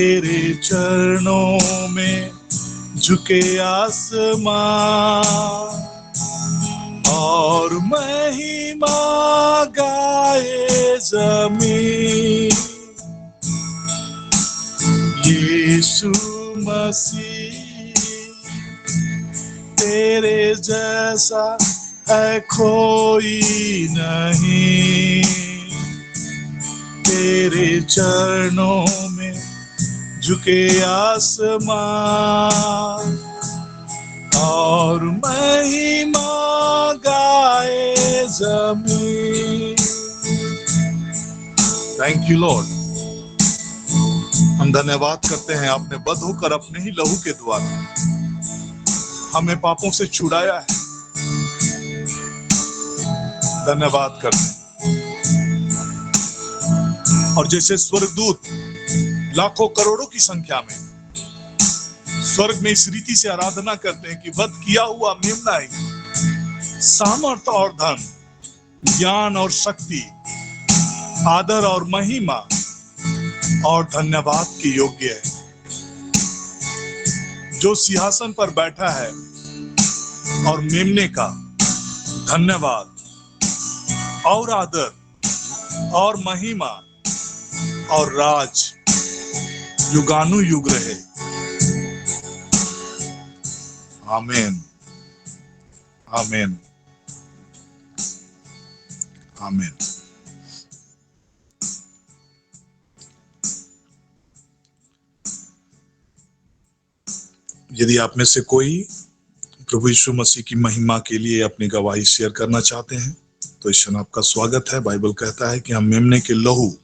तेरे चरणों में झुके आसमां और महिमा गाए जमीन। यीशु मसीह तेरे जैसा है कोई नहीं। तेरे चरणों में झुके आसमान और महिमा गाए जमीन। Thank you Lord. हम धन्यवाद करते हैं, आपने बद्ध होकर अपने ही लहू के द्वारा हमें पापों से छुड़ाया है। धन्यवाद करते हैं। और जैसे स्वर्गदूत लाखों करोड़ों की संख्या में स्वर्ग में इस रीति से आराधना करते हैं कि वध किया हुआ मेमना ही सामर्थ और धन, ज्ञान और शक्ति, आदर और महिमा और धन्यवाद के योग्य है। जो सिंहासन पर बैठा है और मेमने का धन्यवाद और आदर और महिमा और राज युगानुयुग रहे। आमीन, आमीन, आमीन। यदि आप में से कोई प्रभु यीशु मसीह की महिमा के लिए अपनी गवाही शेयर करना चाहते हैं तो इस क्षण आपका स्वागत है। बाइबल कहता है कि हम मेमने के लहू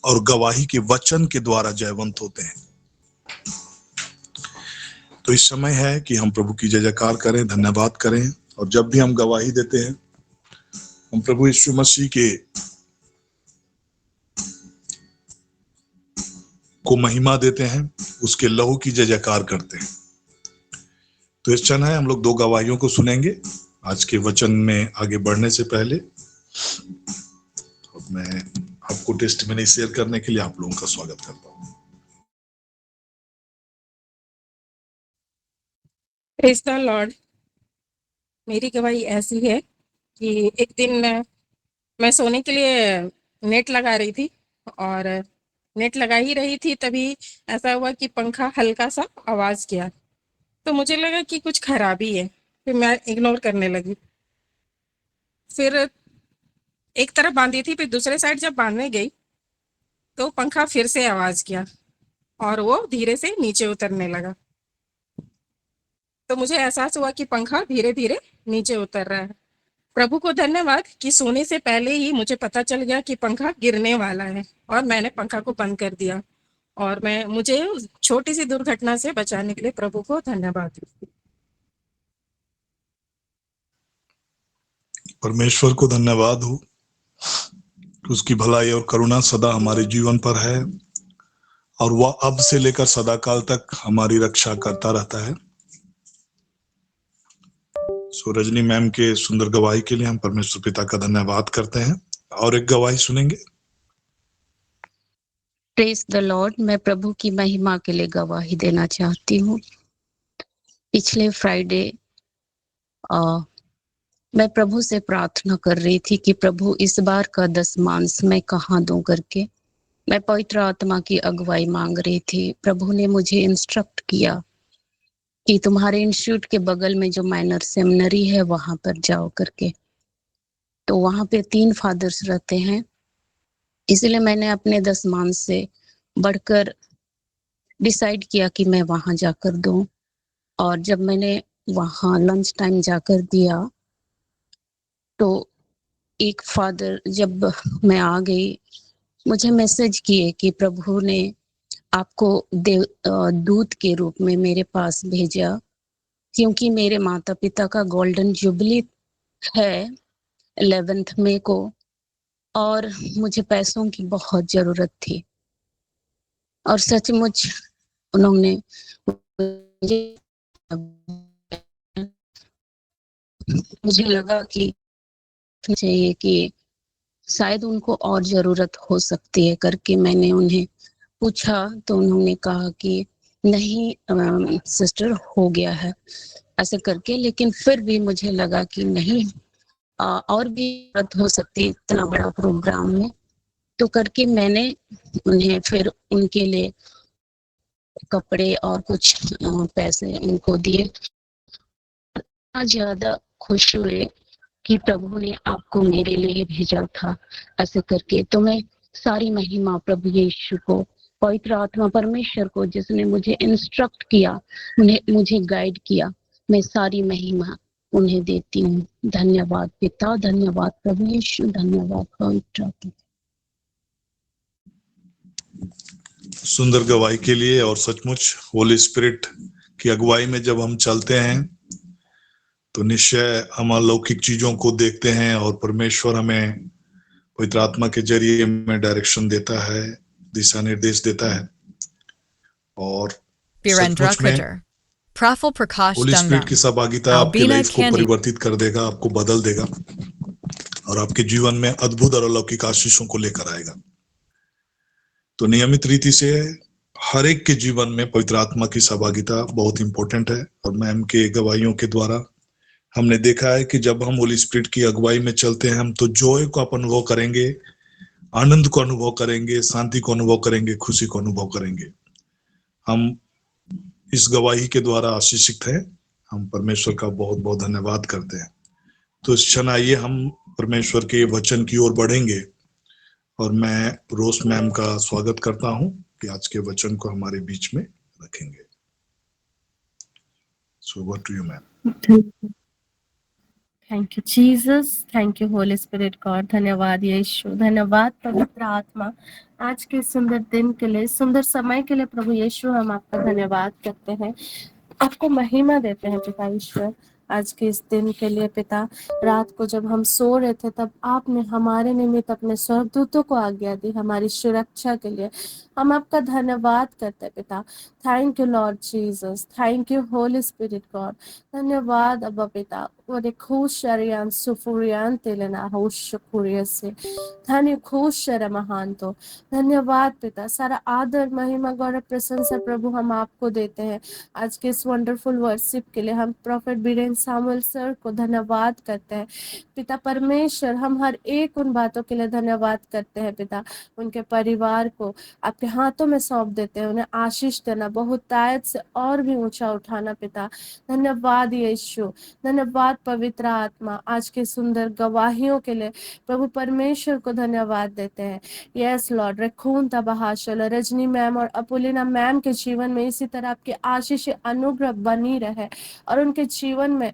और गवाही के वचन के द्वारा जयवंत होते हैं। तो इस समय है कि हम प्रभु की जय जयकार करें, धन्यवाद करें। और जब भी हम गवाही देते हैं हम प्रभु यीशु मसीह के को महिमा देते हैं, उसके लहू की जय जयकार करते हैं। तो इस क्षण है हम लोग दो गवाहियों को सुनेंगे आज के वचन में आगे बढ़ने से पहले। और मैं आपको टेस्टिमनी शेयर करने के लिए आप लोगों का स्वागत करता हूँ। Praise the Lord. मेरी गवाही ऐसी है कि एक दिन मैं सोने के लिए नेट लगा रही थी और नेट लगा ही रही थी, तभी ऐसा हुआ कि पंखा हल्का सा आवाज़ किया। तो मुझे लगा कि कुछ खराबी है, फिर मैं इग्नोर करने लगी। फिर एक तरफ बांधी थी, फिर दूसरे साइड जब बांधने गई तो पंखा फिर से आवाज़ किया और वो धीरे से नीचे उतरने लगा। तो मुझे एहसास हुआ कि पंखा धीरे धीरे नीचे उतर रहा है। प्रभु को धन्यवाद कि सोने से पहले ही मुझे पता चल गया कि पंखा गिरने वाला है और मैंने पंखा को बंद कर दिया और मुझे उस छोटी सी दुर्घटना से बचाने के लिए प्रभु को धन्यवाद। परमेश्वर को धन्यवाद हो, उसकी भलाई और करुणा सदा हमारे जीवन पर है और वह अब से लेकर सदा काल तक हमारी रक्षा करता रहता है। सो रजनी मैम के सुंदर गवाही के लिए हम परमेश्वर पिता का धन्यवाद करते हैं। और एक गवाही सुनेंगे। Praise the Lord. मैं प्रभु की महिमा के लिए गवाही देना चाहती हूँ। पिछले फ्राइडे मैं प्रभु से प्रार्थना कर रही थी कि प्रभु इस बार का दशमांश मैं कहाँ दूं करके। मैं पवित्र आत्मा की अगुवाई मांग रही थी। प्रभु ने मुझे इंस्ट्रक्ट किया कि तुम्हारे इंस्टीट्यूट के बगल में जो माइनर सेमिनरी है वहां पर जाओ करके। तो वहां पे 3 फादर्स रहते हैं, इसलिए मैंने अपने दशमांश से बढ़कर डिसाइड किया कि मैं वहां जाकर दूं। और जब मैंने वहां लंच टाइम जाकर दिया तो एक फादर, जब मैं आ गई, मुझे मैसेज किए कि प्रभु ने आपको दूत के रूप में मेरे पास भेजा, क्योंकि मेरे माता पिता का गोल्डन जुबली है 11 मई को और मुझे पैसों की बहुत जरूरत थी। और सचमुच उन्होंने मुझे लगा कि चाहिए कि शायद उनको और जरूरत हो सकती है करके मैंने उन्हें पूछा तो उन्होंने कहा कि नहीं सिस्टर हो गया है ऐसे करके, लेकिन फिर भी मुझे लगा कि नहीं और भी जरूरत हो सकती है इतना बड़ा प्रोग्राम में, तो करके मैंने उन्हें फिर उनके लिए कपड़े और कुछ पैसे उनको दिए। इतना ज्यादा खुश हुए कि प्रभु ने आपको मेरे लिए भेजा था ऐसे करके। तो मैं सारी महिमा प्रभु यीशु को, पवित्र आत्मा परमेश्वर को जिसने मुझे इंस्ट्रक्ट किया, उन्हें मुझे गाइड किया, मैं सारी महिमा उन्हें देती हूँ। धन्यवाद पिता, धन्यवाद प्रभु यीशु, धन्यवाद पवित्र आत्मा। सुंदर गवाही के लिए। और सचमुच होली स्पिरिट की अगुवाई में जब हम चलते हैं तो निश्चय हम अलौकिक चीजों को देखते हैं और परमेश्वर हमें पवित्र आत्मा के जरिए में डायरेक्शन देता है, दिशा निर्देश देता है। और Birendra सचमुच में Kujur, Praful Prakash Holi spirit की Dungam, सहभागिता आपके Albina लाइफ को Candy, परिवर्तित कर देगा, आपको बदल देगा और आपके जीवन में अद्भुत और अलौकिक आशीषों को लेकर आएगा। तो नियमित रीति से हर एक के जीवन में पवित्र आत्मा की सहभागिता बहुत इंपॉर्टेंट है। और मैम के गवाहियों के द्वारा हमने देखा है कि जब हम होली स्पिरिट की अगुवाई में चलते हैं, हम तो जॉय को आप अनुभव करेंगे, आनंद को अनुभव करेंगे, शांति को अनुभव करेंगे, खुशी को अनुभव करेंगे। हम इस गवाही के द्वारा आशीषित हैं। हम परमेश्वर का बहुत बहुत धन्यवाद करते हैं। तो इस क्षण आइए हम परमेश्वर के वचन की ओर बढ़ेंगे और मैं रोज मैम का स्वागत करता हूं कि आज के वचन को हमारे बीच में रखेंगे। So over to you, ma'am. Thank you Jesus, thank you Holy Spirit God. धन्यवाद यीशु, धन्यवाद पवित्र आत्मा आज के सुंदर दिन के लिए, सुंदर समय के लिए। प्रभु यीशु हम आपका धन्यवाद करते हैं, आपको महिमा देते हैं पिता ईश्वर आज के इस दिन के लिए। पिता रात को जब हम सो रहे थे तब आपने हमारे निमित्त अपने स्वर्गदूतों को आज्ञा दी हमारी सुरक्षा के लिए। हम आपका धन्यवाद करते हैं पिता। Thank you Lord Jesus, thank you Holy Spirit God. धन्यवाद अब्बा पिता। और खुश शरियान सुफुरियान तेलेना होश शुक्रिया से धन्य खुश शर महान। तो धन्यवाद पिता, सारा आदर महिमा गौरव प्रशंसा प्रभु हम आपको देते हैं आज के इस वंडरफुल वर्शिप के लिए। हम प्रॉफेट बीरेन सामुएल सर को धन्यवाद करते हैं पिता परमेश्वर। हम हर एक उन बातों के लिए धन्यवाद करते हैं पिता। उनके परिवार को आपके हाथों में सौंप देते हैं, उन्हें आशीष देना, बहुतायत से और भी ऊंचा उठाना पिता। धन्यवाद यीशु, धन्यवाद पवित्र आत्मा आज के सुंदर गवाहियों के लिए प्रभु परमेश्वर को धन्यवाद देते हैं। यस लॉर्ड, रखून तबाहाशल रजनी मैम और अपुलिना मैम के जीवन में इसी तरह आपकी आशीष अनुग्रह बनी रहे और उनके जीवन में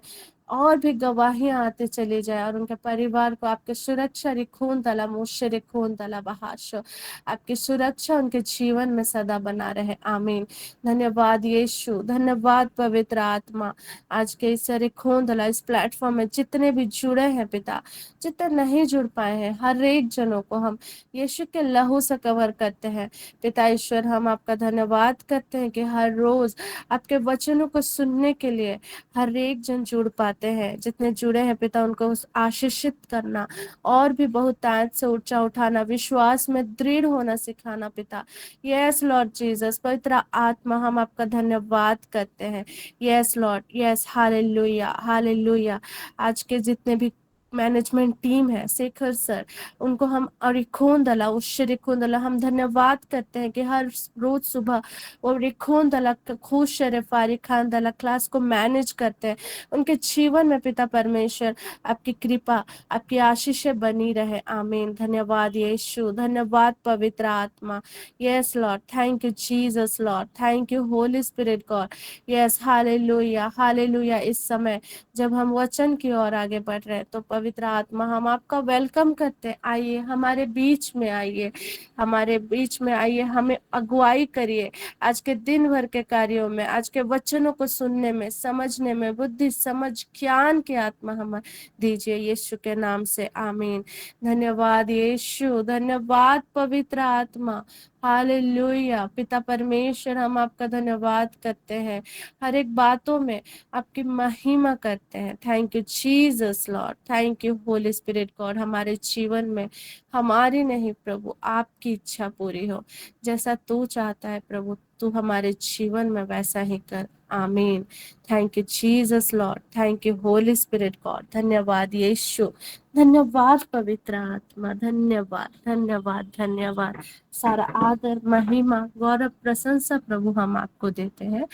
और भी गवाहियां आते चली जाए और उनके परिवार को आपके सुरक्षा रिखून तला मुश्य रिखून तला बहाशो, आपकी सुरक्षा उनके जीवन में सदा बना रहे। आमीन। धन्यवाद यीशु, धन्यवाद पवित्र आत्मा आज के इस रिखून तला इस प्लेटफॉर्म में जितने भी जुड़े हैं पिता, जितने नहीं जुड़ पाए हैं, हर एक जनों को हम यीशु के लहू से कवर करते हैं पिता ईश्वर। हम आपका धन्यवाद करते हैं कि हर रोज आपके वचनों को सुनने के लिए हर एक जन जुड़ पाते हैं। जितने जुड़े हैं पिता उनको आशीषित करना और भी बहुत ताकत से ऊंचा उठाना, विश्वास में दृढ़ होना सिखाना पिता। यस लॉर्ड जीसस, पवित्र आत्मा हम आपका धन्यवाद करते हैं। Yes Lord, yes, hallelujah hallelujah. आज के जितने भी मैनेजमेंट टीम है, शेखर सर, उनको हम और रिखोन दला रिखोन दला हम धन्यवाद करते हैं कि हर रोज सुबह वो रिखोन दला खुश शरीफारी खान दला क्लास को मैनेज करते हैं। उनके जीवन में पिता परमेश्वर आपकी कृपा, आपकी आशीषें बनी रहे। आमीन। धन्यवाद यीशु, धन्यवाद पवित्र आत्मा। Yes Lord, thank you Jesus Lord, thank you Holy Spirit God. Yes, hallelujah hallelujah. इस समय जब हम वचन की ओर आगे बढ़ रहे हैं तो पवित्र आत्मा हम आपका वेलकम करते हैं। आइए हमारे बीच में, आइए हमारे बीच में, आइए हमें अगुवाई करिए आज के दिन भर के कार्यों में, आज के वचनों को सुनने में, समझने में, बुद्धि समझ ज्ञान की आत्मा हमें दीजिए यीशु के नाम से। आमीन। धन्यवाद यीशु, धन्यवाद पवित्र आत्मा। हालेलुया। पिता परमेश्वर, हम आपका धन्यवाद करते हैं, हर एक बातों में आपकी महिमा करते हैं। Thank you Jesus Lord, thank you Holy Spirit God. हमारे जीवन में हमारी नहीं प्रभु, आपकी इच्छा पूरी हो, जैसा तू चाहता है प्रभु, तू हमारे जीवन में वैसा ही कर। आमीन। Thank you Jesus Lord, thank you Holy Spirit God. धन्यवाद यीशु, धन्यवाद पवित्र आत्मा, धन्यवाद धन्यवाद धन्यवाद। सारा आदर, महिमा, गौरव, प्रशंसा प्रभु हम आपको देते हैं।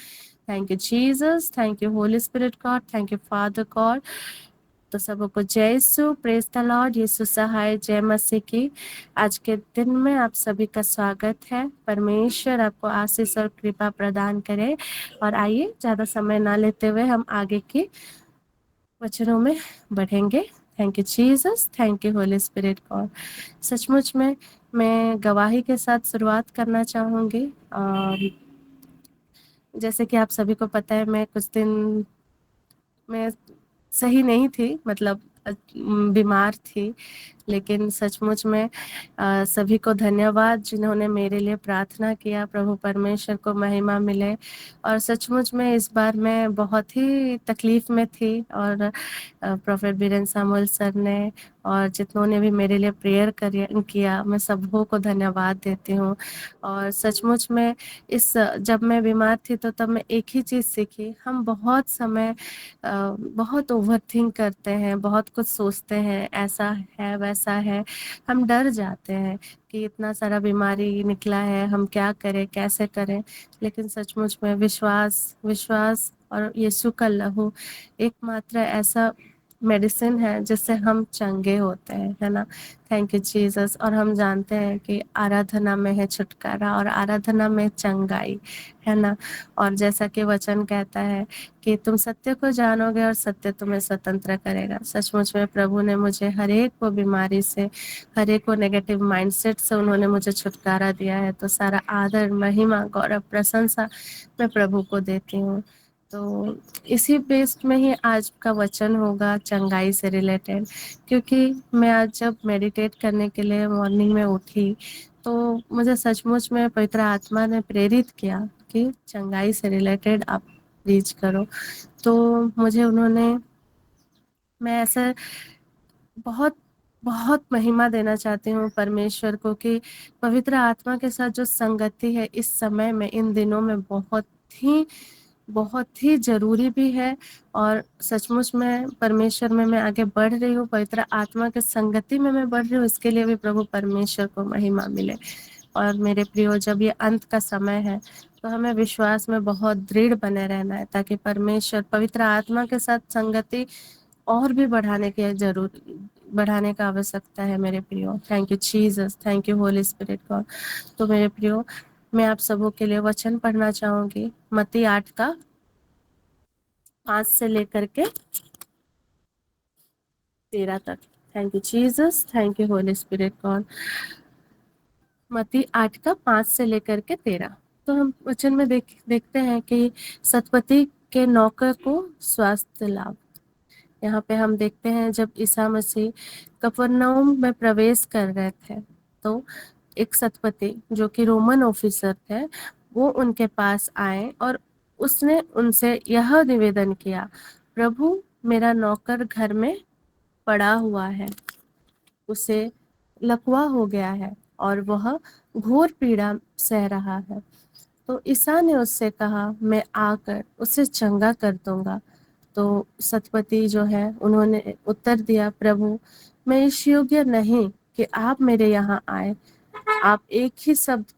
Thank you Jesus, thank you Holy Spirit God, thank you father God. तो सबको जय यीशु, प्रेज द लॉर्ड, यीशु सहाय, जय मसीह की। आज के दिन में आप सभी का स्वागत है। परमेश्वर आपको आशीष और कृपा प्रदान करे। और आइए ज्यादा समय ना लेते हुए हम आगे के वचनों में बढ़ेंगे। Thank you Jesus, thank you Holy Spirit God. सचमुच में मैं गवाही के साथ शुरुआत करना चाहूंगी। और जैसे कि आप सभी को पता है, मैं कुछ दिन मैं सही नहीं थी, मतलब बीमार थी। लेकिन सचमुच में सभी को धन्यवाद जिन्होंने मेरे लिए प्रार्थना किया। प्रभु परमेश्वर को महिमा मिले। और सचमुच में इस बार मैं बहुत ही तकलीफ में थी, और प्रोफेट बीरेन सामुएल सर ने और जितनों ने भी मेरे लिए प्रेयर किया, मैं सबको को धन्यवाद देती हूँ। और सचमुच में जब मैं बीमार थी तो तब मैं एक ही चीज़ सीखी, हम बहुत समय बहुत ओवरथिंक करते हैं, बहुत कुछ सोचते हैं, ऐसा है वैसा है, हम डर जाते हैं कि इतना सारा बीमारी निकला है, हम क्या करें कैसे करें। लेकिन सचमुच में विश्वास विश्वास और यीशु का लहू एकमात्र ऐसा मेडिसिन है जिससे हम चंगे होते हैं, है ना। Thank you Jesus. और हम जानते हैं कि आराधना में है छुटकारा और आराधना में चंगाई, है ना। और जैसा कि वचन कहता है कि तुम सत्य को जानोगे और सत्य तुम्हें स्वतंत्र करेगा। सचमुच में प्रभु ने मुझे हर एक वो बीमारी से, हर एक वो नेगेटिव माइंडसेट से उन्होंने मुझे छुटकारा दिया है। तो सारा आदर, महिमा, गौरव, प्रशंसा मैं प्रभु को देती हूँ। तो इसी बेस्ड में ही आज का वचन होगा, चंगाई से रिलेटेड। क्योंकि मैं आज जब मेडिटेट करने के लिए मॉर्निंग में उठी तो मुझे सचमुच में पवित्र आत्मा ने प्रेरित किया कि चंगाई से रिलेटेड आप रीच करो। तो मुझे उन्होंने, मैं ऐसे बहुत बहुत महिमा देना चाहती हूँ परमेश्वर को कि पवित्र आत्मा के साथ जो संगति है इस समय में, इन दिनों में बहुत ही जरूरी भी है। और सचमुच में परमेश्वर में मैं आगे बढ़ रही हूँ, पवित्र आत्मा के संगति में मैं बढ़ रही हूँ, इसके लिए भी प्रभु परमेश्वर को महिमा मिले। और मेरे प्रियो, जब ये अंत का समय है तो हमें विश्वास में बहुत दृढ़ बने रहना है, ताकि परमेश्वर पवित्र आत्मा के साथ संगति और भी बढ़ाने का आवश्यकता है मेरे प्रियो। Thank you Jesus, thank you Holy Spirit God. तो मेरे प्रियो, मैं आप सबों के लिए वचन पढ़ना चाहूंगी, मत्ती 8 का 5 से लेकर के 13 तक। Thank you Jesus, thank you Holy Spirit God. मत्ती 8 का 5 से लेकर के 13। तो हम वचन में देखते हैं कि सतपति के नौकर को स्वास्थ्य लाभ। यहाँ पे हम देखते हैं जब ईसा मसीह कफरनहूम में प्रवेश कर रहे थे तो एक सतपति जो कि रोमन ऑफिसर थे, वो उनके पास आए और उसने उनसे यह निवेदन किया, प्रभु मेरा नौकर घर में पड़ा हुआ है, उसे लकवा हो गया है और वह घोर पीड़ा सह रहा है। तो ईसा ने उससे कहा, मैं आकर उसे चंगा कर दूंगा। तो सतपति जो है उन्होंने उत्तर दिया, प्रभु मैं इस योग्य नहीं कि आप मेरे यहाँ आए, आप एक ही शब्द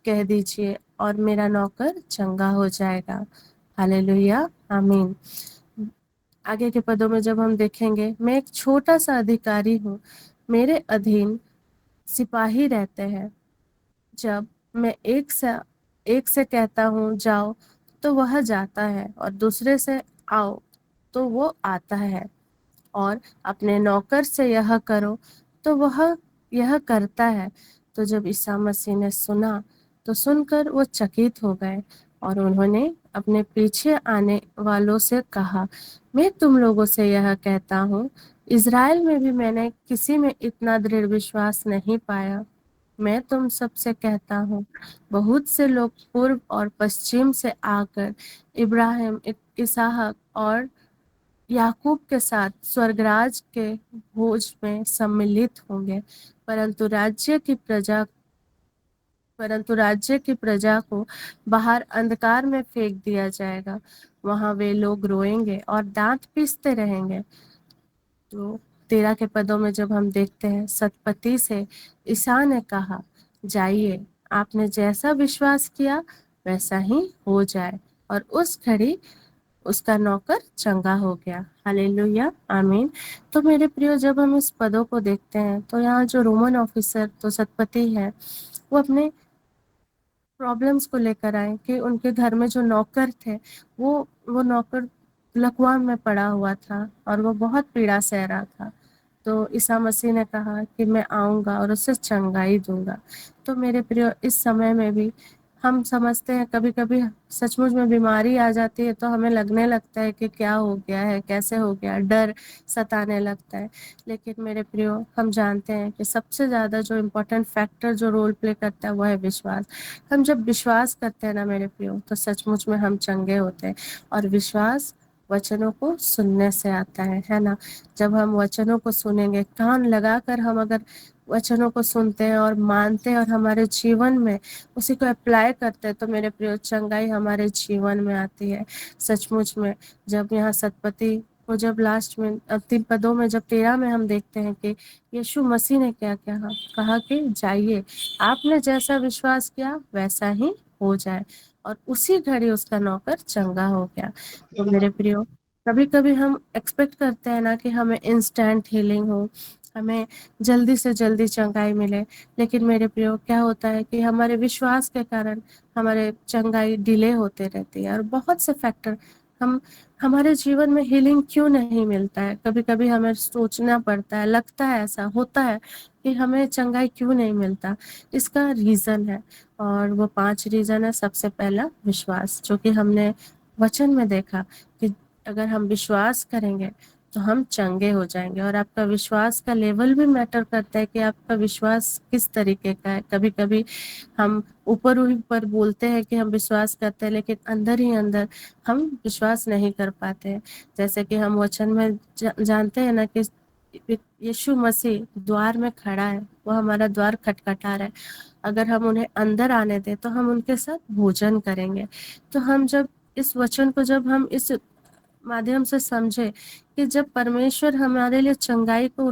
कह दीजिए और मेरा नौकर चंगा हो जाएगा। हालेलुया, आमीन। आगे के पदों में जब हम देखेंगे, मैं एक छोटा सा अधिकारी हूँ, मेरे अधीन सिपाही रहते हैं। जब मैं एक से कहता हूँ जाओ तो वह जाता है, और दूसरे से आओ तो वो आता है, और अपने नौकर से यह करो तो वह यह करता है। तो जब ईसा मसीह ने सुना तो सुनकर वो चकित हो गए, और उन्होंने अपने पीछे आने वालों से कहा, मैं तुम लोगों से यह कहता हूँ, इज़राइल में भी मैंने किसी में इतना दृढ़ विश्वास नहीं पाया। मैं तुम सबसे कहता हूँ, बहुत से लोग पूर्व और पश्चिम से आकर इब्राहिम, इसहाक और याकूब के साथ स्वर्गराज के भोज में सम्मिलित होंगे, परंतु राज्य की प्रजा को बाहर अंधकार में फेंक दिया जाएगा। वहां वे लोग रोएंगे और दांत पीसते रहेंगे। तो 13 के पदों में जब हम देखते हैं, सतपति से ईसा ने कहा, जाइए, आपने जैसा विश्वास किया वैसा ही हो जाए। और उस घड़ी उसका नौकर चंगा हो गया। हालेलुया, आमीन। तो मेरे प्रियो, जब हम इस पदों को देखते हैं तो यहाँ जो रोमन ऑफिसर, तो सतपति है, वो अपने प्रॉब्लम्स को लेकर आए कि उनके घर में जो नौकर थे, वो नौकर लकवा में पड़ा हुआ था और वो बहुत पीड़ा सह रहा था। तो ईसा मसीह ने कहा कि मैं आऊंगा और उसे चंगाई दूंगा। तो मेरे प्रिय, इस समय में भी हम समझते हैं, कभी कभी सचमुच में बीमारी आ जाती है तो हमें लगने लगता है कि क्या हो गया है, कैसे हो गया, डर सताने लगता है। लेकिन मेरे प्रियो, हम जानते हैं कि सबसे ज्यादा जो इम्पोर्टेंट फैक्टर जो रोल प्ले करता है वो है विश्वास। हम जब विश्वास करते हैं ना मेरे प्रियो, तो सचमुच में हम चंगे होते हैं। और विश्वास वचनों को सुनने से आता है ना। जब हम वचनों को सुनेंगे, कान लगाकर हम अगर वचनों को सुनते हैं और मानते हैं और हमारे जीवन में उसी को अप्लाई करते हैं, तो मेरे प्रिय, चंगाई हमारे जीवन में आती है। सचमुच में जब यहाँ सतपति को, जब लास्ट में अंतिम पदों में, जब 13 में हम देखते हैं कि यीशु मसीह ने क्या कहा कि जाइए, आपने जैसा विश्वास किया वैसा ही हो जाए। और उसी घड़ी उसका नौकर चंगा हो गया। तो मेरे प्रियो, कभी कभी हम एक्सपेक्ट करते हैं ना कि हमें इंस्टेंट हीलिंग हो, हमें जल्दी से जल्दी चंगाई मिले। लेकिन मेरे प्रियो, क्या होता है कि हमारे विश्वास के कारण हमारे चंगाई डिले होते रहती है। और बहुत से फैक्टर, हम हमारे जीवन में हीलिंग क्यों नहीं मिलता है, कभी कभी हमें सोचना पड़ता है, लगता है, ऐसा होता है कि हमें चंगाई क्यों नहीं मिलता। इसका रीजन है, और वो 5 रीजन है। सबसे पहला विश्वास, जो कि हमने वचन में देखा कि अगर हम विश्वास करेंगे तो हम चंगे हो जाएंगे। और आपका विश्वास का लेवल भी मैटर करता है कि आपका विश्वास किस तरीके का है। कभी कभी हम ऊपर ऊपर बोलते हैं कि हम विश्वास करते हैं, लेकिन अंदर ही अंदर हम विश्वास नहीं कर पाते हैं। जैसे कि हम वचन में जानते हैं ना कि यीशु मसीह द्वार में खड़ा है, वो हमारा द्वार खटखटा रहा है। अगर हम उन्हें अंदर आने दें तो हम उनके साथ भोजन करेंगे। तो हम जब इस वचन को, जब हम इस माध्यम से समझे कि जब परमेश्वर हमारे लिए चंगाई को,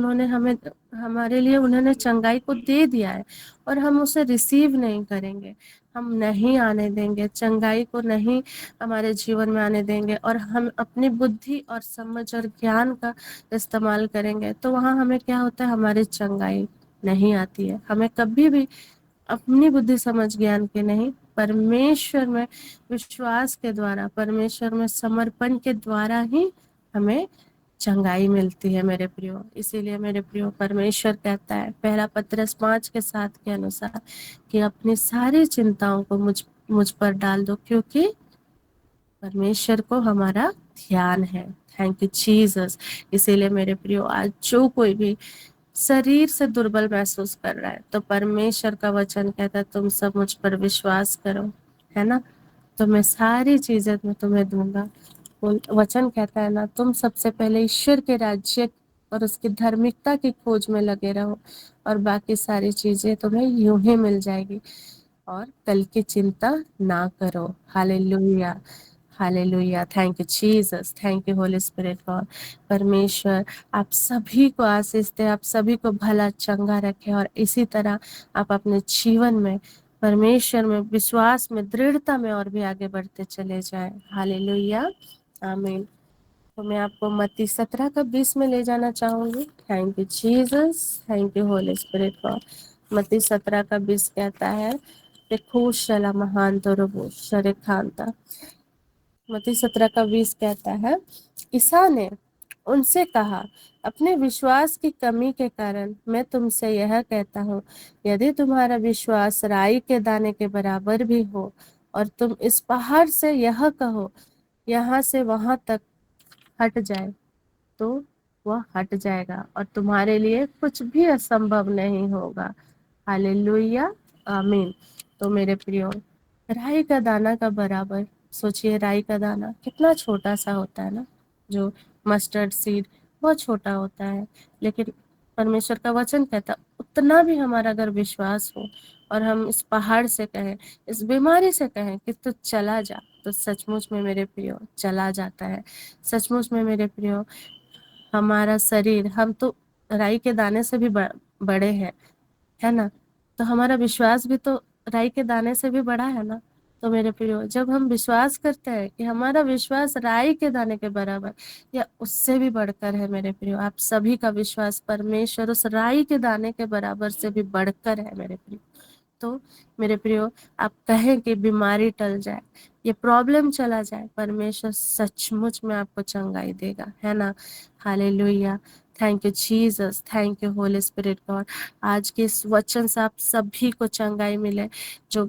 हमारे लिए उन्होंने चंगाई को दे दिया है और हम उसे रिसीव नहीं करेंगे, हम नहीं आने देंगे, चंगाई को नहीं हमारे जीवन में आने देंगे, और हम अपनी बुद्धि और समझ और ज्ञान का इस्तेमाल करेंगे, तो वहाँ हमें क्या होता है, हमारी चंगाई नहीं आती है। हमें कभी भी अपनी बुद्धि समझ ज्ञान के नहीं, परमेश्वर में विश्वास के द्वारा, परमेश्वर में समर्पण के द्वारा ही हमें चंगाई मिलती है मेरे प्रियो। इसीलिए मेरे प्रियो, परमेश्वर कहता है पहला पत्रस 5 के 7 के अनुसार कि अपनी सारी चिंताओं को मुझ पर डाल दो, क्योंकि परमेश्वर को हमारा ध्यान है। Thank you Jesus. इसीलिए मेरे प्रियो, आज जो कोई भी शरीर से दुर्बल महसूस कर रहा है, तो परमेश्वर का वचन कहता है तुम सब मुझ पर विश्वास करो, है ना, तो मैं सारी चीजें मैं तुम्हें दूंगा। वचन कहता है ना, तुम सबसे पहले ईश्वर के राज्य और उसकी धार्मिकता की खोज में लगे रहो, और बाकी सारी चीजें तुम्हें यूं ही मिल जाएगी। और कल की चिंता ना करो। Hallelujah, hallelujah. Thank you Jesus, thank you Holy Spirit God. परमेश्वर आप सभी को आशीष दे, आप सभी को भला चंगा रखे, और इसी तरह आप अपने जीवन में परमेश्वर में, विश्वास में, दृढ़ता में और भी आगे बढ़ते चले जाएं। हालेलुया, आमीन। तो मैं आपको मत्ती 17 का 20 में ले जाना चाहूंगी। Thank you Jesus, thank you Holy Spirit God. मत्ती 17 का 20 कहता है कि खुश चला महान तो रबो शरे खानता। मत्ती 17 का 20 कहता है, ईसा ने उनसे कहा, अपने विश्वास की कमी के कारण मैं तुमसे यह कहता हूँ, यदि तुम्हारा विश्वास राई के दाने के बराबर भी हो, और तुम इस पहाड़ से यह कहो, यहाँ से वहां तक हट जाए, तो वह हट जाएगा, और तुम्हारे लिए कुछ भी असंभव नहीं होगा। हालेलुया, आमीन। तो मेरे प्रियो, राई का दाना का बराबर सोचिए, राई का दाना कितना छोटा सा होता है ना, जो मस्टर्ड सीड बहुत छोटा होता है, लेकिन परमेश्वर का वचन कहता है उतना भी हमारा अगर विश्वास हो और हम इस पहाड़ से कहें, इस बीमारी से कहें कि तू चला जा, तो सचमुच में मेरे प्रियो चला जाता है। सचमुच में मेरे प्रियो, हमारा शरीर, हम तो राई के दाने से भी बड़े हैं, है ना, तो हमारा विश्वास भी तो राई के दाने से भी बड़ा है ना। तो मेरे प्रियो, जब हम विश्वास करते हैं कि हमारा विश्वास राई के दाने के बराबर या उससे भी बढ़कर है, मेरे प्रियो, आप सभी का विश्वास परमेश्वर उस राई के दाने के बराबर से भी बढ़कर है मेरे प्रियो। तो मेरे प्रियो, आप कहें कि बीमारी टल जाए, ये प्रॉब्लम चला जाए, परमेश्वर सचमुच में आपको चंगाई देगा, है ना। Hallelujah, thank you Jesus, thank you Holy Spirit God. आज के इस वचन से आप सभी को चंगाई मिले, जो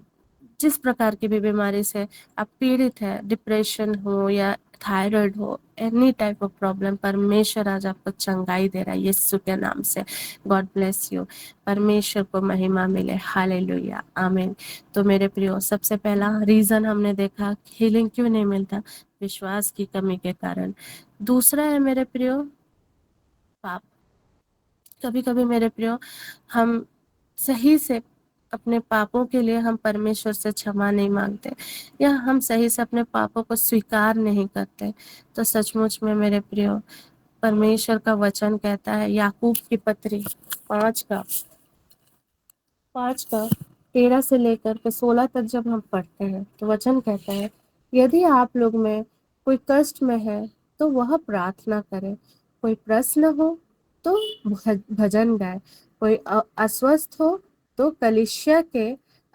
जिस प्रकार की भी बीमारी से आप पीड़ित है, डिप्रेशन हो या थायराइड हो, एनी टाइप ऑफ प्रॉब्लम, परमेश्वर आज आपको चंगाई दे रहा है यीशु के नाम से। गॉड ब्लेस यू, परमेश्वर को महिमा मिले, हालेलुया, आमीन। तो मेरे प्रियो, सबसे पहला रीजन हमने देखा हीलिंग क्यों नहीं मिलता, विश्वास की कमी के कारण। दूसरा है मेरे प्रियो, पाप। कभी कभी मेरे प्रियो, हम सही से अपने पापों के लिए हम परमेश्वर से क्षमा नहीं मांगते, या हम सही से अपने पापों को स्वीकार नहीं करते। तो सचमुच में मेरे प्रियो, परमेश्वर का वचन कहता है, याकूब की पत्री 5 का 13 से लेकर के 16 तक जब हम पढ़ते हैं, तो वचन कहता है, यदि आप लोग में कोई कष्ट में है तो वह प्रार्थना करे, कोई प्रश्न हो तो भजन गाए, कोई अस्वस्थ हो तो कलीसिया के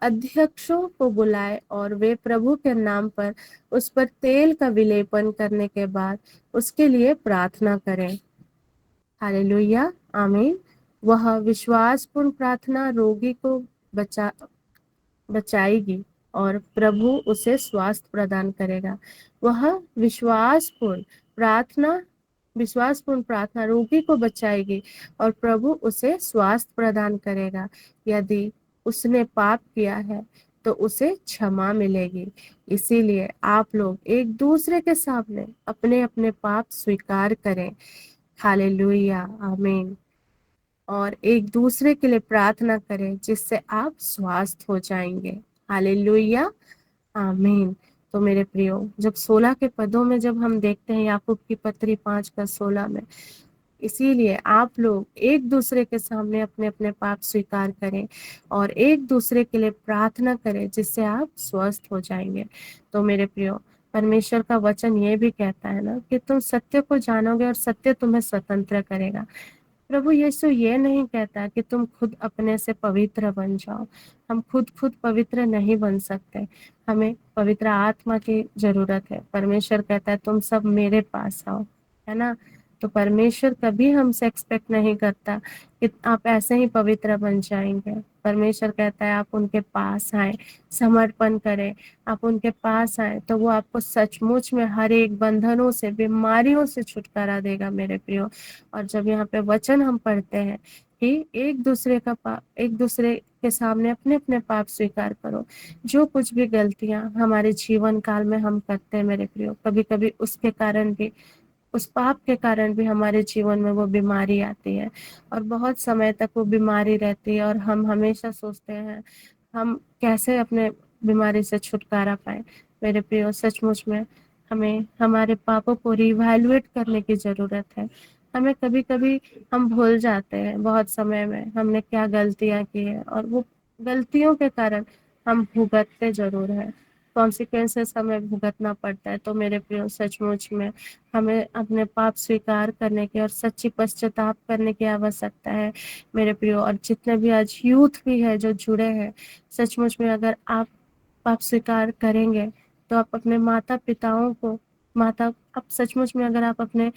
अध्यक्षों को बुलाए, और वे प्रभु के नाम पर उस पर तेल का विलेपन करने के बाद उसके लिए प्रार्थना करें। हालेलुया, आमीन। वह विश्वासपूर्ण प्रार्थना रोगी को बचाएगी और प्रभु उसे स्वास्थ्य प्रदान करेगा। वह विश्वासपूर्ण प्रार्थना रोगी को बचाएगी और प्रभु उसे स्वास्थ्य प्रदान करेगा। यदि उसने पाप किया है तो उसे क्षमा मिलेगी। इसीलिए आप लोग एक दूसरे के सामने अपने अपने पाप स्वीकार करें। हालेलुया, आमीन। और एक दूसरे के लिए प्रार्थना करें, जिससे आप स्वस्थ हो जाएंगे। हालेलुया, आमीन। तो मेरे प्रियो, जब 16 के पदों में जब हम देखते हैं याकूब की पत्री 5:16 में, इसीलिए आप लोग एक दूसरे के सामने अपने अपने पाप स्वीकार करें और एक दूसरे के लिए प्रार्थना करें, जिससे आप स्वस्थ हो जाएंगे। तो मेरे प्रियो, परमेश्वर का वचन ये भी कहता है ना कि तुम सत्य को जानोगे और सत्य तुम्हें स्वतंत्र करेगा। प्रभु यीशु ये नहीं कहता कि तुम खुद अपने से पवित्र बन जाओ। हम खुद पवित्र नहीं बन सकते, हमें पवित्र आत्मा की जरूरत है। परमेश्वर कहता है तुम सब मेरे पास आओ, है ना। तो परमेश्वर कभी हमसे एक्सपेक्ट नहीं करता कि आप ऐसे ही पवित्र बन जाएंगे। परमेश्वर कहता है आप उनके पास आए, समर्पण करें, आप उनके पास आए तो वो आपको सचमुच में हर एक बंधनों से, बीमारियों से छुटकारा देगा मेरे प्रियो। और जब यहाँ पे वचन हम पढ़ते हैं कि एक दूसरे के सामने अपने अपने पाप स्वीकार करो, जो कुछ भी गलतियां हमारे जीवन काल में हम करते हैं मेरे प्रियो, कभी कभी उसके कारण भी, उस पाप के कारण भी हमारे जीवन में वो बीमारी आती है और बहुत समय तक वो बीमारी रहती है, और हम हमेशा सोचते हैं हम कैसे अपने बीमारी से छुटकारा पाए। मेरे प्रियो, सचमुच में हमें हमारे पापों को रिवैल्यूएट करने की जरूरत है। हमें कभी कभी हम भूल जाते हैं बहुत समय में हमने क्या गलतियां की है, और वो गलतियों के कारण हम भुगतते जरूर है, कॉन्सिक्वेंसेस हमें भुगतना पड़ता है। तो मेरे प्रियो, सचमुच में हमें अपने पाप स्वीकार करने की और सच्ची पश्चाताप करने की आवश्यकता है मेरे प्रियो। और जितने भी आज यूथ भी है जो जुड़े हैं, सचमुच में अगर आप पाप स्वीकार करेंगे तो आप अपने माता पिताओं को, आप सचमुच में अगर आप अपने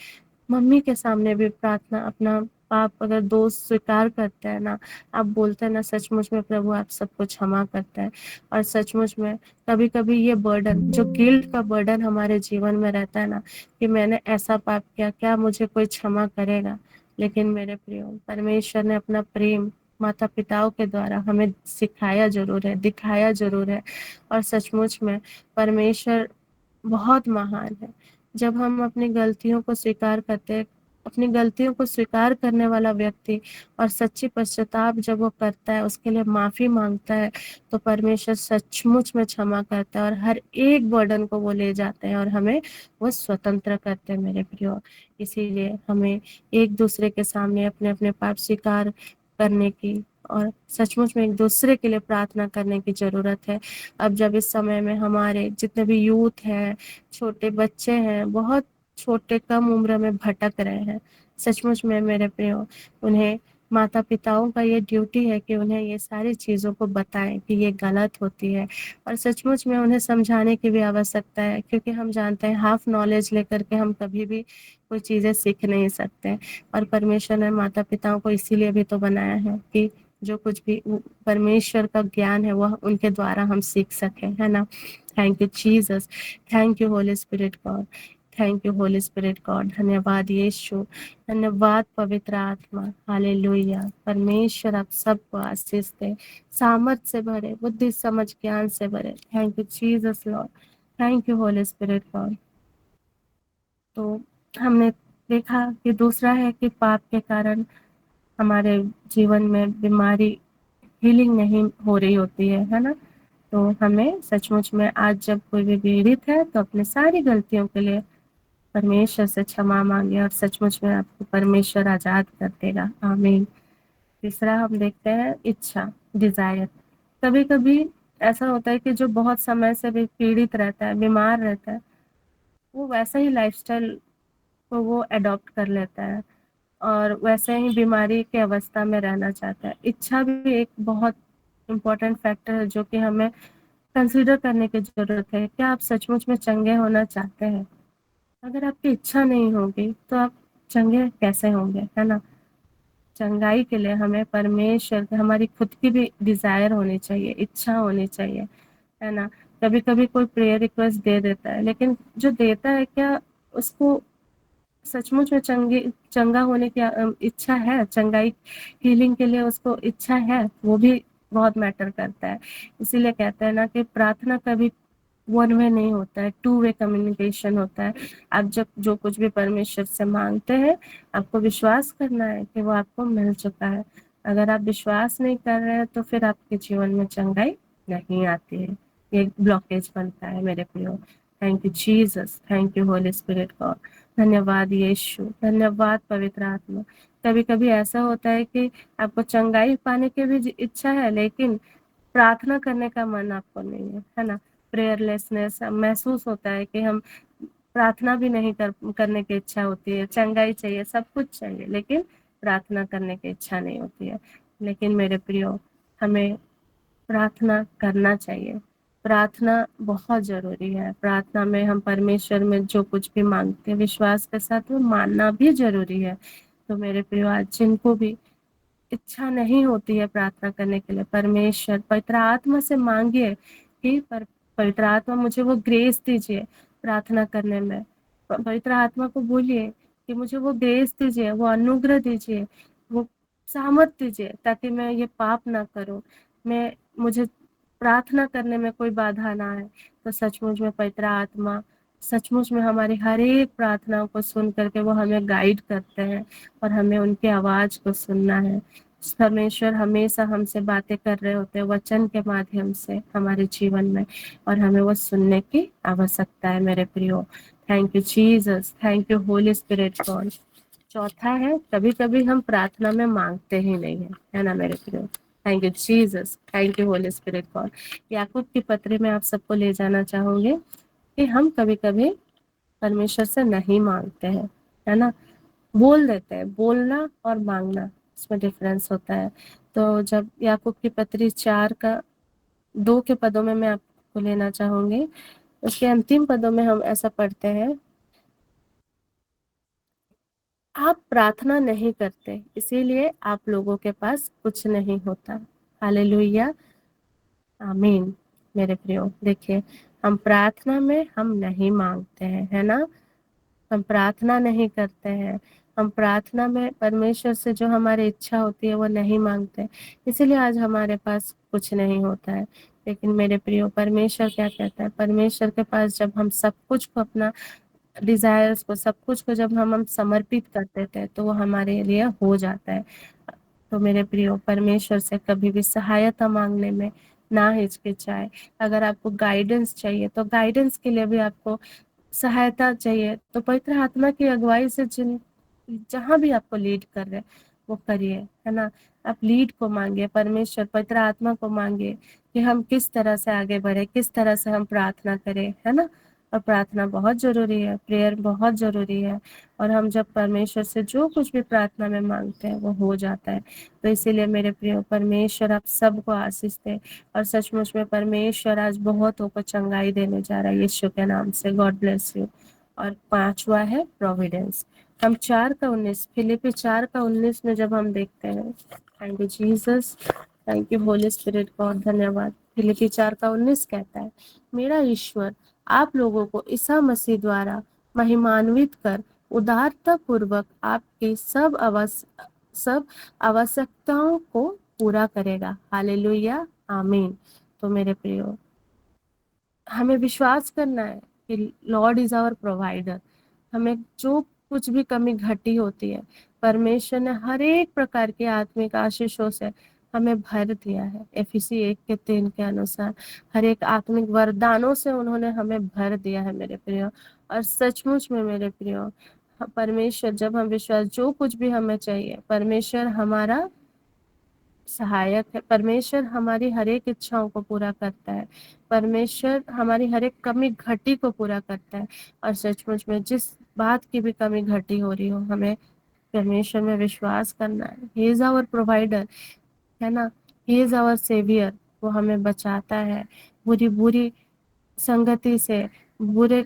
मम्मी के सामने भी प्रार्थना, अपना पाप अगर दोष स्वीकार करते हैं ना, आप बोलते हैं ना, सचमुच में प्रभु आप सबको क्षमा करता है। और सचमुच में कभी कभी ये बर्डन, जो गिल्ट का बर्डन हमारे जीवन में रहता है ना, कि मैंने ऐसा पाप किया, क्या मुझे कोई क्षमा करेगा। लेकिन मेरे प्रियो, परमेश्वर ने अपना प्रेम माता पिताओं के द्वारा हमें सिखाया जरूर है, दिखाया जरूर है। और सचमुच में परमेश्वर बहुत महान है। जब हम अपनी गलतियों को स्वीकार करते हैं, अपनी गलतियों को स्वीकार करने वाला व्यक्ति और सच्ची पश्चाताप जब वो करता है, उसके लिए माफी मांगता है, तो परमेश्वर सचमुच में क्षमा करता है और हर एक बर्डन को वो ले जाते हैं और हमें वो स्वतंत्र करते हैं मेरे प्रियो। इसीलिए हमें एक दूसरे के सामने अपने अपने पाप स्वीकार करने की और सचमुच में एक दूसरे के लिए प्रार्थना करने की जरूरत है। अब जब इस समय में हमारे जितने भी यूथ हैं, छोटे बच्चे हैं, बहुत छोटे कम उम्र में भटक रहे हैं, सचमुच में मेरे प्रियो, उन्हें माता पिताओं का ये ड्यूटी है कि उन्हें ये सारी चीज़ों को बताएं कि ये गलत होती है। और सचमुच में उन्हें समझाने की भी आवश्यकता है, क्योंकि हम जानते हैं हाफ नॉलेज लेकर के हम कभी भी कोई चीज़ें सीख नहीं सकते। और परमेश्वर ने माता पिताओं को इसीलिए भी तो बनाया है कि जो कुछ भी परमेश्वर का ज्ञान है वह उनके द्वारा हम सीख सकें, है ना। Thank you Jesus, thank you Holy Spirit God, thank you Holy Spirit God. धन्यवाद यीशु, धन्यवाद पवित्र आत्मा। हालेलुया। परमेश्वर आप सबको आशीष दे, सामर्थ से भरे, बुद्धि समझ ज्ञान से भरे। Thank you Jesus Lord, thank you Holy Spirit God. तो हमने देखा कि दूसरा है कि पाप के कारण हमारे जीवन में बीमारी, हीलिंग नहीं हो रही होती है ना। तो हमें सचमुच में आज जब कोई भी पीड़ित है तो अपने सारी गलतियों के लिए परमेश्वर से क्षमा मांगे और सचमुच में आपको परमेश्वर आजाद कर देगा। आमीन। तीसरा हम देखते हैं इच्छा, डिजायर। कभी कभी ऐसा होता है कि जो बहुत समय से भी पीड़ित रहता है, बीमार रहता है, वो वैसा ही लाइफस्टाइल को वो अडॉप्ट कर लेता है और वैसे ही बीमारी के अवस्था में रहना चाहता है। इच्छा भी एक बहुत इम्पोर्टेंट फैक्टर है जो कि हमें कंसीडर करने की जरूरत है। क्या आप सचमुच में चंगे होना चाहते हैं? अगर आपकी इच्छा नहीं होगी तो आप चंगे कैसे होंगे, है ना। चंगाई के लिए हमें परमेश्वर, हमारी खुद की भी डिजायर होनी चाहिए, इच्छा होनी चाहिए, है ना। कभी कभी कोई प्रेयर रिक्वेस्ट दे देता है, लेकिन जो देता है क्या उसको सचमुच में चंगा होने की इच्छा है? चंगाई, हीलिंग के लिए उसको इच्छा है? वो भी बहुत मैटर करता है। इसीलिए कहते हैं ना कि प्रार्थना कभी वन वे नहीं होता है, टू वे कम्युनिकेशन होता है। आप जब जो कुछ भी परमेश्वर से मांगते हैं, आपको विश्वास करना है कि वो आपको मिल चुका है। अगर आप विश्वास नहीं कर रहे हैं तो फिर आपके जीवन में चंगाई नहीं आती है, ये ब्लॉकेज बनता है मेरे प्रियो। Thank you Jesus, thank you Holy Spirit God. धन्यवाद यीशु, धन्यवाद पवित्र आत्मा। कभी कभी ऐसा होता है कि आपको चंगाई पाने की भी इच्छा है, लेकिन प्रार्थना करने का मन आपको नहीं है ना। प्रेयरलेसनेस महसूस होता है कि हम प्रार्थना भी नहीं करने की इच्छा होती है। चंगाई चाहिए, सब कुछ चाहिए, लेकिन प्रार्थना करने की इच्छा नहीं होती है। लेकिन मेरे प्रियो, हमें प्रार्थना करना चाहिए। प्रार्थना बहुत जरूरी है। प्रार्थना में हम परमेश्वर में जो कुछ भी मांगते हैं विश्वास के साथ वो मानना भी जरूरी है। तो मेरे प्रियो, आज जिनको भी इच्छा नहीं होती है प्रार्थना करने के लिए, परमेश्वर पवित्र आत्मा से मांगिए कि पवित्र आत्मा मुझे वो ग्रेस दीजिए प्रार्थना करने में। पवित्र आत्मा को बोलिए कि मुझे वो ग्रेस दीजिए, वो अनुग्रह दीजिए, वो सामर्थ दीजिए, ताकि मैं ये पाप ना करूं, मैं मुझे प्रार्थना करने में कोई बाधा ना आए। तो सचमुच में पवित्र आत्मा सचमुच में हमारी हर एक प्रार्थनाओं को सुन करके वो हमें गाइड करते हैं और हमें उनकी आवाज को सुनना है। परमेश्वर हमेशा हमसे बातें कर रहे होते हैं वचन के माध्यम से हमारे जीवन में, और हमें वो सुनने की आवश्यकता है मेरे प्रियो। Thank you Jesus, thank you Holy Spirit God. चौथा है, कभी कभी हम प्रार्थना में मांगते ही नहीं है ना मेरे प्रियो। Thank you Jesus, thank you Holy Spirit God. Yakub की पत्री में आप सबको ले जाना चाहूंगे कि हम कभी कभी परमेश्वर से नहीं मांगते हैं, है ना, बोल देते हैं। बोलना और मांगना, इसमें डिफरेंस होता है। तो जब याकूब की पत्री 4 के पदों में मैं आपको लेना चाहूंगी, उसके अंतिम पदों में हम ऐसा पढ़ते हैं, आप प्रार्थना नहीं करते इसीलिए आप लोगों के पास कुछ नहीं होता। हालेलुया, आमीन। मेरे प्रियो, देखिए, हम प्रार्थना में हम नहीं मांगते हैं, है ना, हम प्रार्थना नहीं करते हैं, हम प्रार्थना में परमेश्वर से जो हमारी इच्छा होती है वो नहीं मांगते, इसीलिए आज हमारे पास कुछ नहीं होता है। लेकिन मेरे प्रियो, परमेश्वर क्या कहता है, परमेश्वर के पास जब हम सब कुछ को, अपना डिजायर्स को, सब कुछ को जब हम समर्पित कर देते हैं तो वो हमारे लिए हो जाता है। तो मेरे प्रियो, परमेश्वर से कभी भी सहायता मांगने में ना हिचकिचाए। अगर आपको गाइडेंस चाहिए तो गाइडेंस के लिए भी आपको सहायता चाहिए तो पवित्र आत्मा की अगुवाई से जहां भी आपको लीड कर रहे वो करिए, है ना। आप लीड को मांगिए, परमेश्वर पवित्र आत्मा को मांगिए कि हम किस तरह से आगे बढ़े, किस तरह से हम प्रार्थना करें, है ना। और प्रार्थना बहुत जरूरी है, प्रेयर बहुत जरूरी है। और हम जब परमेश्वर से जो कुछ भी प्रार्थना में मांगते हैं वो हो जाता है। तो इसीलिए मेरे प्रिय, परमेश्वर आप सबको आशीष दे। और सचमुच में परमेश्वर आज बहुतों को चंगाई देने जा रहा है यीशु के नाम से। God bless you. और 5वां है प्रोविडेंस। हम 4:19, फिलिपी 4:19 में जब हम देखते हैं, thank you Jesus, thank you Holy Spirit God, धन्यवाद। फिलिपी 4:19 कहता है, मेरा ईश्वर आप लोगों को ईसा मसीह द्वारा महिमान्वित कर उदारता पूर्वक आपकी सब आवश्यकताओं को पूरा करेगा। हालेलुया, आमीन। तो मेरे प्रियो, हमें विश्वास करना है कि लॉर्ड इज आवर प्रोवाइडर। हमें जो कुछ भी कमी घटी होती है, परमेश्वर ने हर एक प्रकार के आत्मिक आशीषों से हमें भर दिया है। एफिसी 1:3 के अनुसार हर एक आत्मिक वरदानों से उन्होंने हमें भर दिया है मेरे प्रियो। और सचमुच में मेरे प्रियो, परमेश्वर जब हम विश्वास, जो कुछ भी हमें चाहिए, परमेश्वर हमारा सहायक है। परमेश्वर हमारी हर एक इच्छाओं को पूरा करता है। परमेश्वर हमारी हर एक कमी घटी को पूरा करता है। और सचमुच में जिस बात की भी कमी घटी हो रही हो, हमें परमेश्वर में विश्वास करना है। ही इज आवर प्रोवाइडर, है ना। He is our saviour. वो हमें बचाता है बुरी बुरी संगति से, बुरे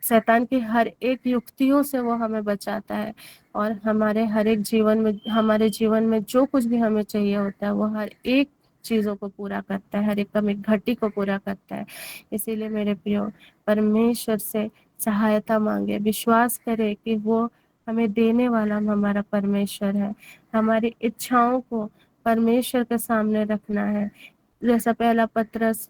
शैतान की हर एक युक्तियों से वो हमें बचाता है। और हमारे हर एक जीवन में, हमारे जीवन में जो कुछ भी हमें चाहिए होता है वो हर एक चीजों को पूरा करता है, हर एक कमी घटी को पूरा करता है। इसीलिए मेरे प्रियो, परमेश्वर से सहायता मांगे, विश्वास करे कि वो हमें देने वाला हमारा परमेश्वर है। हमारी इच्छाओं को परमेश्वर के सामने रखना है। जैसा पहला पत्रस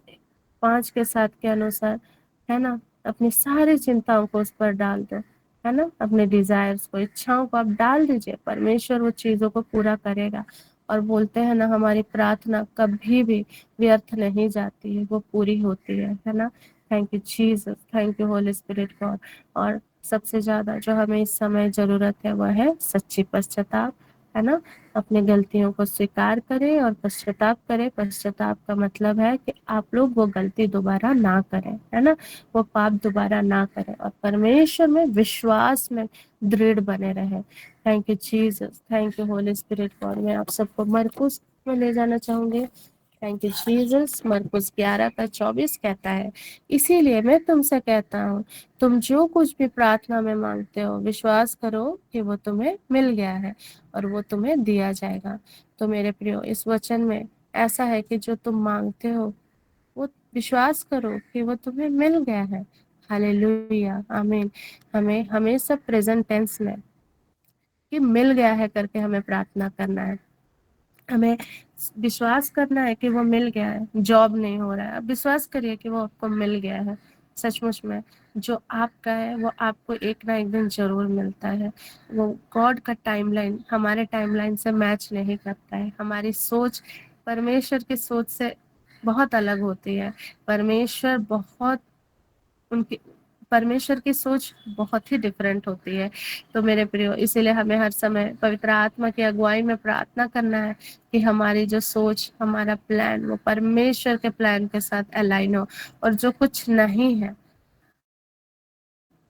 5:7 के अनुसार, है ना, अपनी सारी चिंताओं को उस पर डाल दो, है ना। अपने डिजायर्स को, इच्छाओं को आप डाल दीजिए, परमेश्वर वो चीजों को पूरा करेगा। और बोलते हैं ना, हमारी प्रार्थना कभी भी व्यर्थ नहीं जाती है, वो पूरी होती है ना। Thank you Jesus, thank you Holy Spirit God. और सबसे ज्यादा जो हमें इस समय जरूरत है वह है सच्ची पश्चाताप, है ना। अपनी गलतियों को स्वीकार करें और पश्चाताप करें। पश्चाताप का मतलब है कि आप लोग वो गलती दोबारा ना करें, है ना, वो पाप दोबारा ना करें, और परमेश्वर में विश्वास में दृढ़ बने रहे। Thank you Jesus, thank you Holy Spirit God. मैं आप सबको मरकुस में ले जाना चाहूंगी। Thank you Jesus. मरकुस 11:24 कहता है, इसीलिए मैं तुमसे कहता हूँ, तुम जो कुछ भी प्रार्थना में मांगते हो, विश्वास करो कि वो तुम्हें मिल गया है और वो तुम्हें दिया जाएगा। तो मेरे प्रियो, इस वचन में ऐसा है कि जो तुम मांगते हो वो विश्वास करो कि वो तुम्हें मिल गया है। हालेलुया, आमीन। हमें हमेशा प्रेजेंट टेंस में कि मिल गया है करके हमें प्रार्थना करना है। हमें विश्वास करना है कि वो मिल गया है। जॉब नहीं हो रहा है, अब विश्वास करिए कि वो आपको मिल गया है। सचमुच में जो आपका है वो आपको एक ना एक दिन जरूर मिलता है। वो गॉड का टाइमलाइन हमारे टाइमलाइन से मैच नहीं करता है। हमारी सोच परमेश्वर की सोच से बहुत अलग होती है। परमेश्वर बहुत उनकी परमेश्वर की सोच बहुत ही डिफरेंट होती है। तो मेरे प्रियो, इसीलिए हमें हर समय पवित्र आत्मा की अगुवाई में प्रार्थना करना है कि हमारी जो सोच, हमारा प्लान, वो परमेश्वर के प्लान के साथ अलाइन हो। और जो कुछ नहीं है,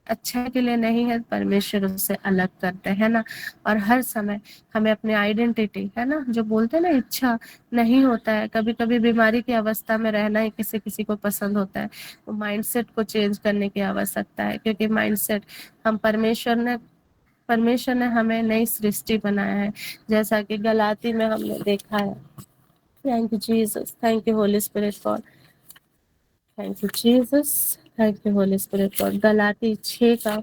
अच्छा के लिए नहीं है, परमेश्वर उससे अलग करते हैं ना। और हर समय हमें अपनी आइडेंटिटी, है ना, जो बोलते हैं ना, इच्छा नहीं होता है, कभी कभी बीमारी की अवस्था में रहना ही किसी किसी को पसंद होता है। वो माइंडसेट को चेंज करने की आवश्यकता है, क्योंकि माइंडसेट हम परमेश्वर ने हमें नई सृष्टि बनाया है, जैसा कि गलाती में हमने देखा है। Thank you Jesus, thank you Holy Spirit God, thank you Jesus, thank you Holy Spirit God. Galati 6 का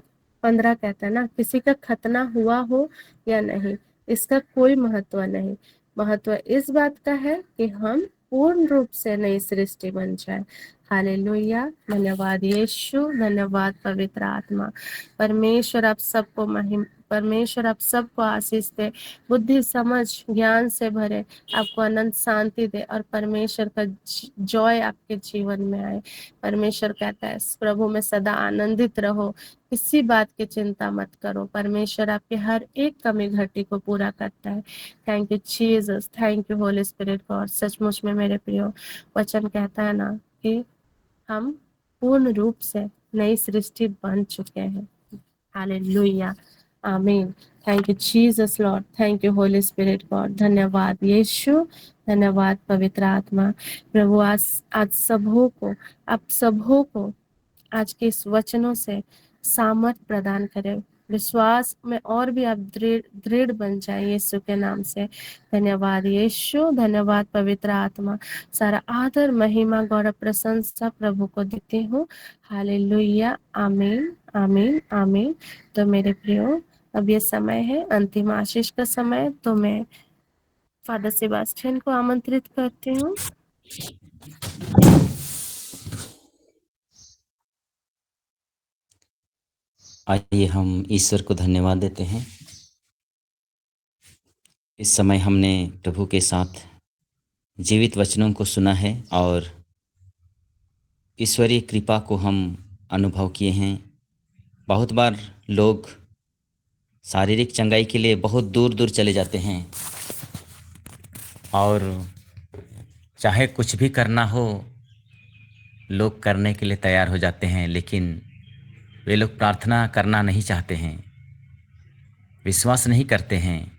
15 कहता है ना, किसी का खतना हुआ हो या नहीं, इसका कोई महत्व नहीं। महत्व इस बात का है कि हम पूर्ण रूप से नई सृष्टि बन जाए। हालेलुया, धन्यवाद यीशु, धन्यवाद पवित्र आत्मा। परमेश्वर आप सबको परमेश्वर आप सबको आशीष दे, बुद्धि समझ ज्ञान से भरे, आपको अनंत शांति दे और परमेश्वर का जॉय आपके जीवन में आए। परमेश्वर कहता है प्रभु में सदा आनंदित रहो, किसी बात की चिंता मत करो, परमेश्वर आपके हर एक कमी घटी को पूरा करता है। Thank you Jesus, thank you Holy Spirit God. सचमुच में मेरे प्रियो, वचन कहता है ना कि हम पूर्ण रूप से नई सृष्टि बन चुके हैं। हालेलुया, आमीन। Thank you Jesus Lord, thank you Holy Spirit God. धन्यवाद यीशु, धन्यवाद पवित्र आत्मा। प्रभु आज सबों को, आप सबों को आज के इस वचनों से सामर्थ प्रदान करें, विश्वास में और भी आप दृढ़ बन जाए यीशु के नाम से। धन्यवाद यीशु, धन्यवाद पवित्र आत्मा। सारा आदर महिमा गौरव प्रशंसा प्रभु को देती हूँ। हालेलुया, आमीन आमीन आमीन। तो मेरे प्रियो, अब ये समय है अंतिम आशीष का समय, तो मैं फादर सेबास्टियन को आमंत्रित करती हूँ। आइए हम ईश्वर को धन्यवाद देते हैं। इस समय हमने प्रभु के साथ जीवित वचनों को सुना है और ईश्वरीय कृपा को हम अनुभव किए हैं। बहुत बार लोग शारीरिक चंगाई के लिए बहुत दूर दूर चले जाते हैं और चाहे कुछ भी करना हो लोग करने के लिए तैयार हो जाते हैं, लेकिन वे लोग प्रार्थना करना नहीं चाहते हैं, विश्वास नहीं करते हैं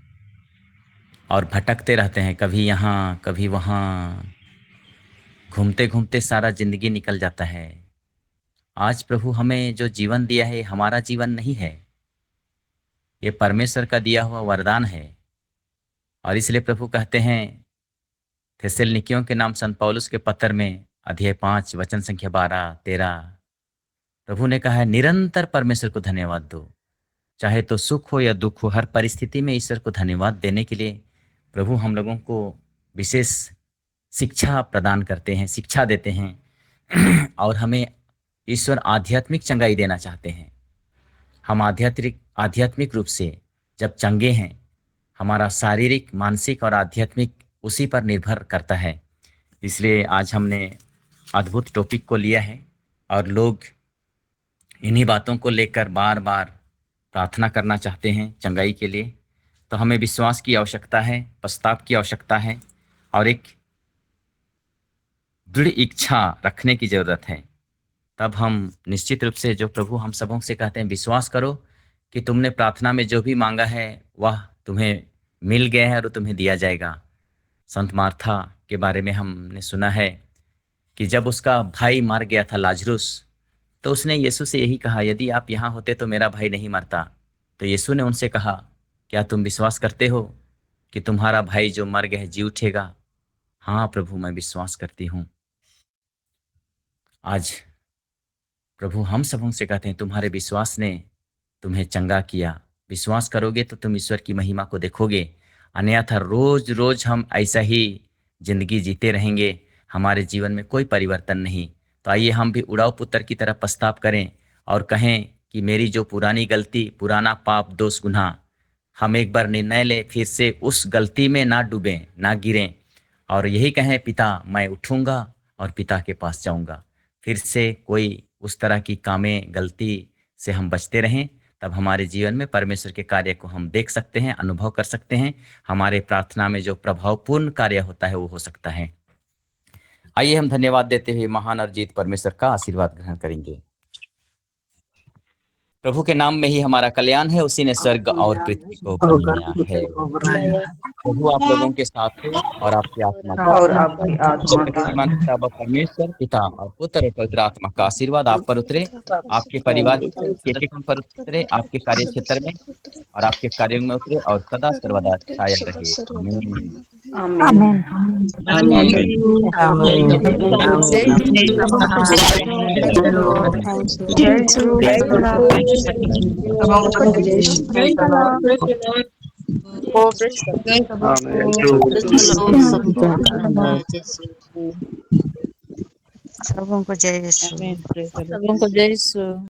और भटकते रहते हैं, कभी यहाँ कभी वहाँ, घूमते घूमते सारा जिंदगी निकल जाता है। आज प्रभु हमें जो जीवन दिया है हमारा जीवन नहीं है, ये परमेश्वर का दिया हुआ वरदान है। और इसलिए प्रभु कहते हैं थेसलनिकियों के नाम संत पौलुस के पत्र में अध्याय 5 वचन संख्या 12-13, प्रभु ने कहा है निरंतर परमेश्वर को धन्यवाद दो, चाहे तो सुख हो या दुख हो, हर परिस्थिति में ईश्वर को धन्यवाद देने के लिए प्रभु हम लोगों को विशेष शिक्षा प्रदान करते हैं, शिक्षा देते हैं और हमें ईश्वर आध्यात्मिक चंगाई देना चाहते हैं। हम आध्यात्मिक रूप से जब चंगे हैं, हमारा शारीरिक, मानसिक और आध्यात्मिक उसी पर निर्भर करता है। इसलिए आज हमने अद्भुत टॉपिक को लिया है और लोग इन्हीं बातों को लेकर बार बार प्रार्थना करना चाहते हैं चंगाई के लिए। तो हमें विश्वास की आवश्यकता है, पश्चाताप की आवश्यकता है और एक दृढ़ इच्छा रखने की ज़रूरत है। तब हम निश्चित रूप से, जो प्रभु हम सबों से कहते हैं, विश्वास करो कि तुमने प्रार्थना में जो भी मांगा है वह तुम्हें मिल गया है और तुम्हें दिया जाएगा। संत मार्था के बारे में हमने सुना है कि जब उसका भाई मर गया था लाजरुस, तो उसने यीशु से यही कहा, यदि आप यहाँ होते तो मेरा भाई नहीं मरता। तो यीशु ने उनसे कहा, क्या तुम विश्वास करते हो कि तुम्हारा भाई जो मर गया है जी उठेगा? हाँ प्रभु, मैं विश्वास करती हूँ। आज प्रभु हम सबों से कहते हैं, तुम्हारे विश्वास ने तुम्हें चंगा किया। विश्वास करोगे तो तुम ईश्वर की महिमा को देखोगे, अन्यथा रोज रोज हम ऐसा ही जिंदगी जीते रहेंगे, हमारे जीवन में कोई परिवर्तन नहीं। तो आइए हम भी उड़ाऊ पुत्र की तरह पछतावा करें और कहें कि मेरी जो पुरानी गलती, पुराना पाप, दोष, गुनाह, हम एक बार निर्णय लें, फिर से उस गलती में ना डूबें, ना गिरें और यही कहें, पिता मैं उठूंगा और पिता के पास जाऊंगा। फिर से कोई उस तरह की कामें, गलती से हम बचते रहें, तब हमारे जीवन में परमेश्वर के कार्य को हम देख सकते हैं, अनुभव कर सकते हैं। हमारे प्रार्थना में जो प्रभावपूर्ण कार्य होता है वो हो सकता है। आइए हम धन्यवाद देते हुए महान और जीत परमेश्वर का आशीर्वाद ग्रहण करेंगे। प्रभु के नाम में ही हमारा कल्याण है, उसी ने स्वर्ग और पृथ्वी को बनाया है। प्रभु आप लोगों के साथ है और आपकी आत्मा परमेश्वर पिता और पुत्र और पवित्र आत्मा का आशीर्वाद आप पर उतरे, आपके परिवार पर उतरे, आपके कार्य क्षेत्र में और आपके कार्यों में उतरे और सदा सर्वदा छाया रहे। आमीन। Amen. Amen. सबों को जय यीशु। Amen. Praise the Lord.